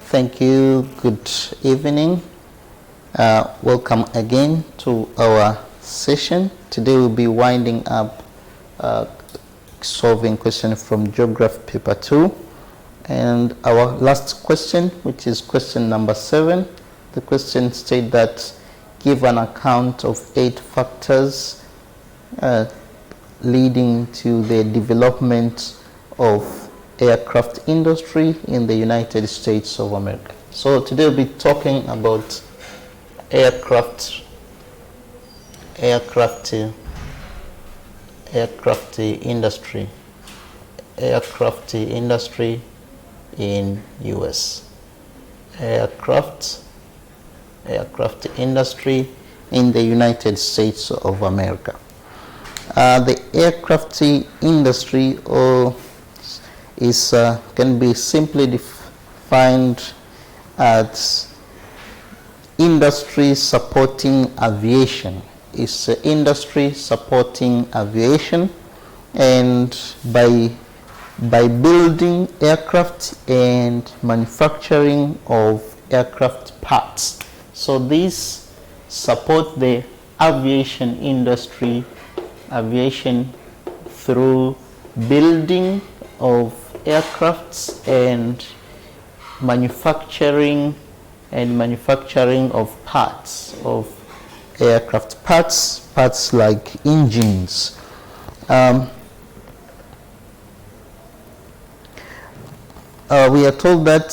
Thank you. Good evening. Welcome again to our session. Today we'll be winding up solving question from Geography Paper 2. And our last question, which is question number 7. The question states that give an account of 8 factors leading to the development of aircraft industry in the United States of America. So today we'll be talking about aircraft industry in US. Aircraft industry in the United States of America. The aircraft industry can be simply defined as industry supporting aviation. It's industry supporting aviation, and by building aircraft and manufacturing of aircraft parts. So these support the aviation industry, through building of aircrafts and manufacturing of parts of aircraft parts like engines. We are told that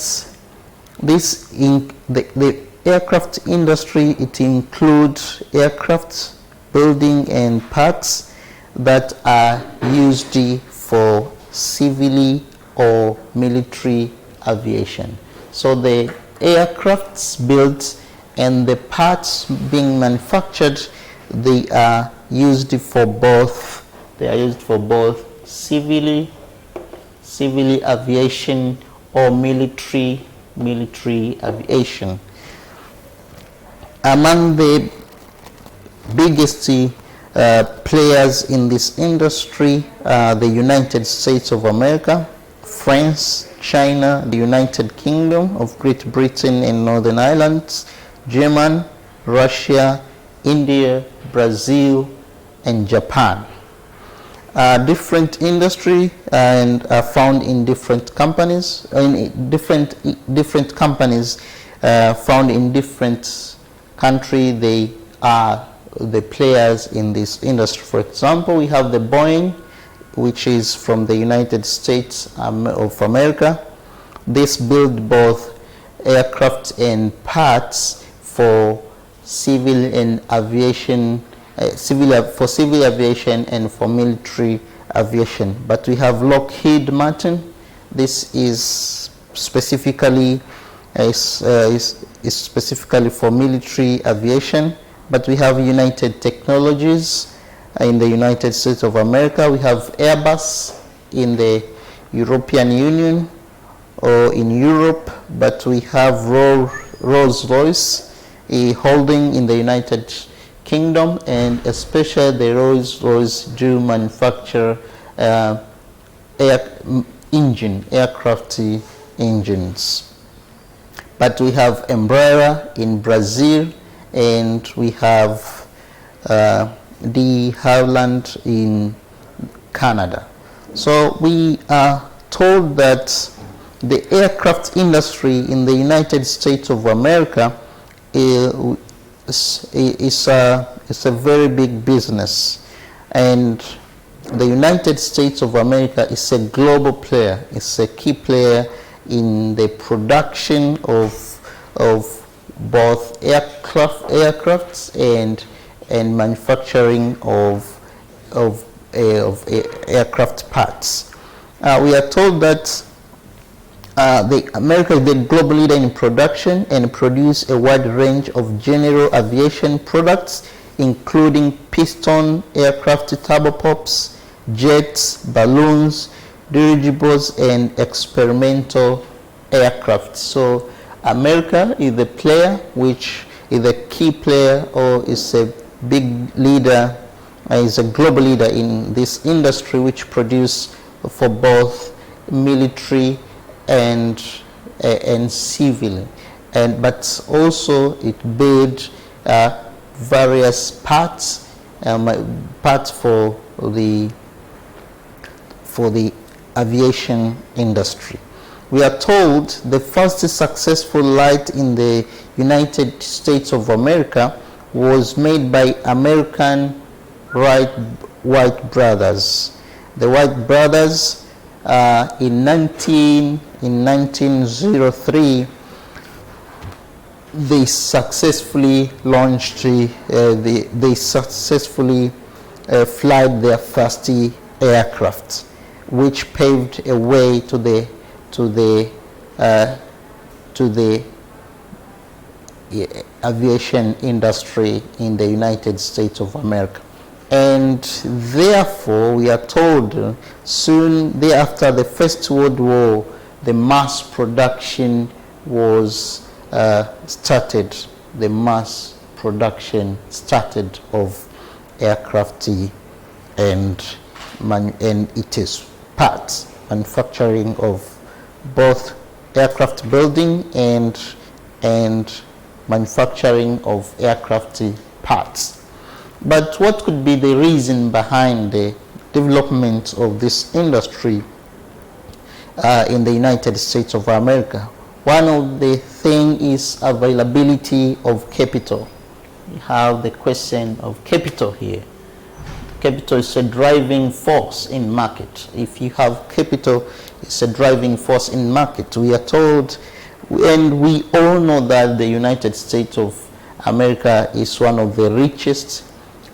the aircraft industry, it includes aircraft building and parts that are used for civil or military aviation. So the aircrafts built and the parts being manufactured, they are used for both civil aviation or military aviation. Among the biggest players in this industry are the United States of America, France, China, the United Kingdom of Great Britain and Northern Ireland, Germany, Russia, India, Brazil, and Japan. Different industry and are found in different companies, different companies found in different countries. They are the players in this industry. For example, we have the Boeing, which is from the United States of America. This build both aircraft and parts for civil aviation and for military aviation. But we have Lockheed Martin. This is specifically for military aviation. But we have United Technologies in the United States of America. We have Airbus in the European Union or in Europe, but we have Rolls-Royce holding in the United Kingdom, and especially the Rolls-Royce do manufacture aircraft engines. But we have Embraer in Brazil, and we have de Havilland in Canada. So we are told that the aircraft industry in the United States of America is a very big business, and the United States of America is a global player. It's a key player in the production of both aircrafts and manufacturing of aircraft parts. We are told that America is the global leader in production and produce a wide range of general aviation products, including piston aircraft turboprops, jets, balloons, dirigibles, and experimental aircraft. So America is the player, which is a key player or is a big leader, is a global leader in this industry, which produce for both military and and civilly, but also it built various parts for the aviation industry. We are told the first successful light in the United States of America was made by American Wright brothers. The Wright brothers in 1903 they successfully launched they successfully flight their first aircraft, which paved a way to the aviation industry in the United States of America. And therefore, we are told soon thereafter the First World War, the mass production was started. The mass production started of aircraft and its parts, manufacturing of both aircraft building and manufacturing of aircraft parts. But what could be the reason behind the development of this industry in the United States of America? One of the things is availability of capital. We have the question of capital here. Capital is a driving force in market. If you have capital, it's a driving force in market. We are told, and we all know that the United States of America is one of the richest.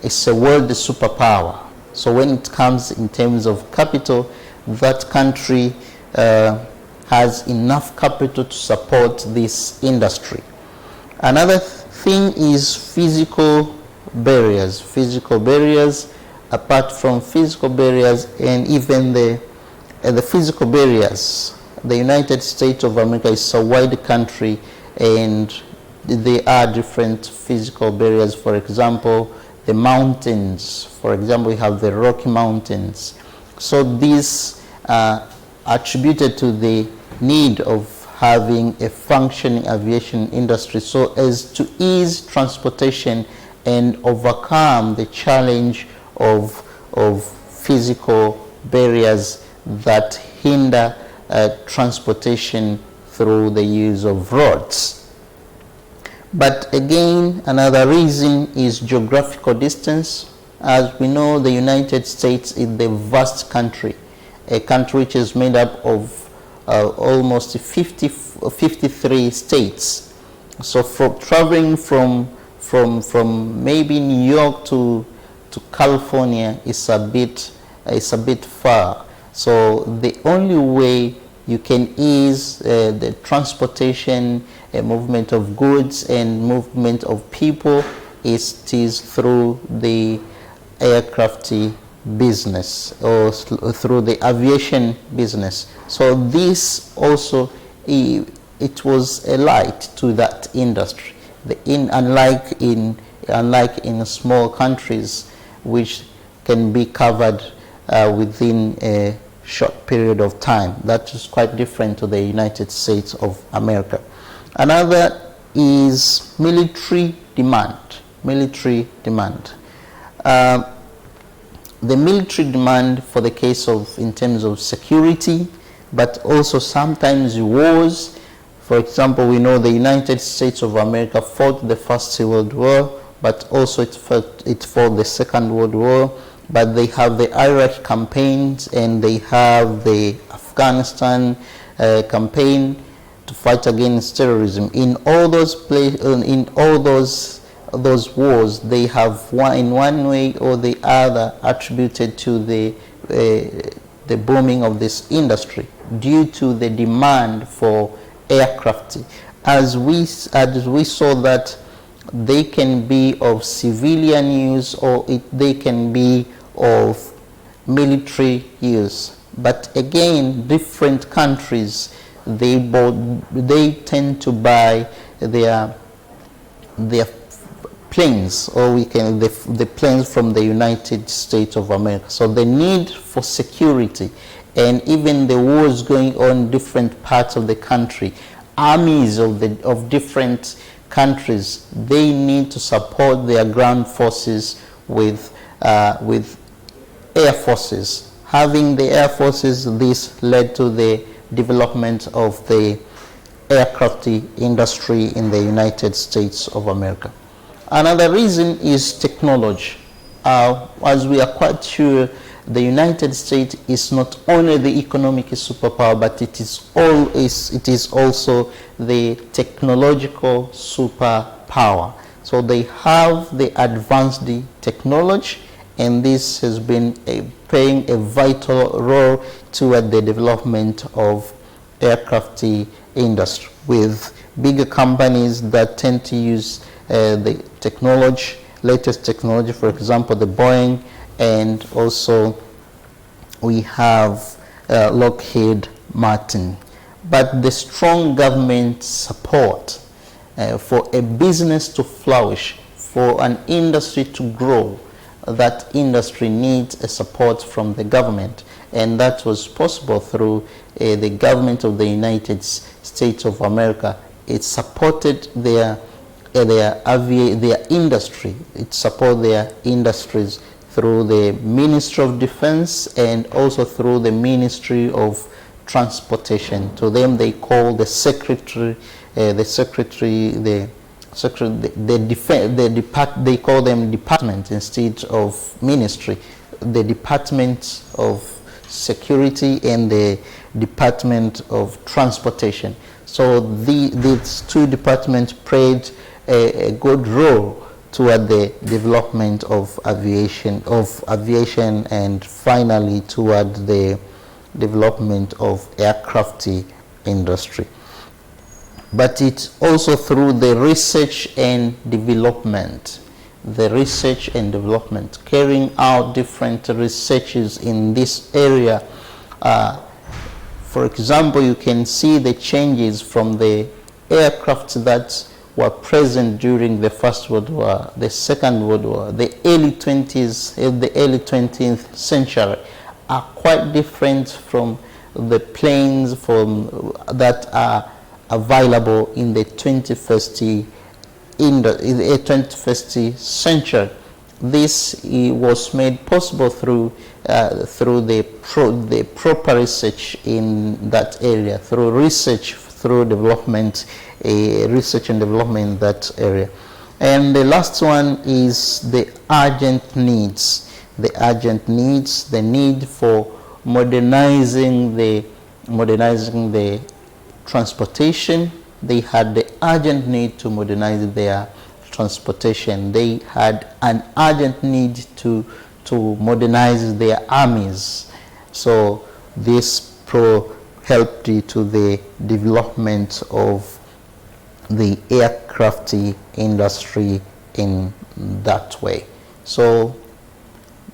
It's a world superpower. So when it comes in terms of capital, that country has enough capital to support this industry. Another thing is physical barriers. Physical barriers, apart from physical barriers and even the physical barriers, the United States of America is a wide country and there are different physical barriers. For example, the mountains. For example, we have the Rocky Mountains. So these are attributed to the need of having a functioning aviation industry so as to ease transportation and overcome the challenge of physical barriers that hinder transportation through the use of roads. But again, another reason is geographical distance. As we know, the United States is a vast country, a country which is made up of almost 53 states. So for traveling from maybe New York to California is a bit far. So the only way you can ease the transportation, movement of goods and movement of people is through the aircraft business or through the aviation business. So this also, it was a light to that industry. Unlike in small countries which can be covered within a short period of time. That is quite different to the United States of America. Another is military demand. Military demand. The military demand for the case of, in terms of security, but also sometimes wars. For example, we know the United States of America fought the First World War, but also it fought the Second World War. But they have the Iraq campaigns and they have the Afghanistan campaign to fight against terrorism. In all those those wars, they have in one way or the other attributed to the booming of this industry due to the demand for aircraft. As we saw that they can be of civilian use or they can be of military use. But again, different countries, they tend to buy their planes, or the planes from the United States of America. So the need for security and even the wars going on in different parts of the country armies of different countries, they need to support their ground forces with air forces. Having the air forces, this led to the development of the aircraft industry in the United States of America. Another reason is technology. As we are quite sure, the United States is not only the economic superpower, but it is also the technological superpower. So they have the advanced technology, and this has been playing a vital role toward the development of aircraft industry, with bigger companies that tend to use the technology, latest technology, for example, the Boeing, and also we have Lockheed Martin. But the strong government support for a business to flourish, for an industry to grow, that industry needs a support from the government, and that was possible through the government of the United States of America. It supported their industry. It supported their industries through the Ministry of Defense and also through the Ministry of Transportation. To them, they call the secretary, they call them department instead of ministry. The Department of Security and the Department of Transportation. So these two departments played a good role toward the development of aviation, and finally toward the development of aircraft industry. But it's also through the research and development, carrying out different researches in this area. For example, you can see the changes from the aircraft that were present during the First World War, the Second World War, the early 20th century are quite different from the planes that are available in the 21st century. This was made possible through the proper research in that area, through development, research and development in that area. And the last one is the urgent needs. The need for modernizing the transportation. They had the urgent need to modernize their transportation. They had an urgent need to modernize their armies. So this helped to the development of the aircraft industry in that way. So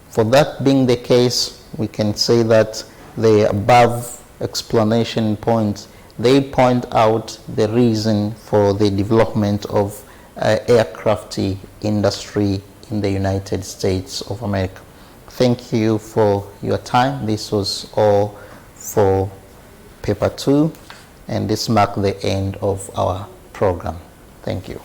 for that being the case, we can say that the above explanation points, they point out the reason for the development of aircraft industry in the United States of America. Thank you for your time. This was all for paper 2, and this marked the end of our program. Thank you.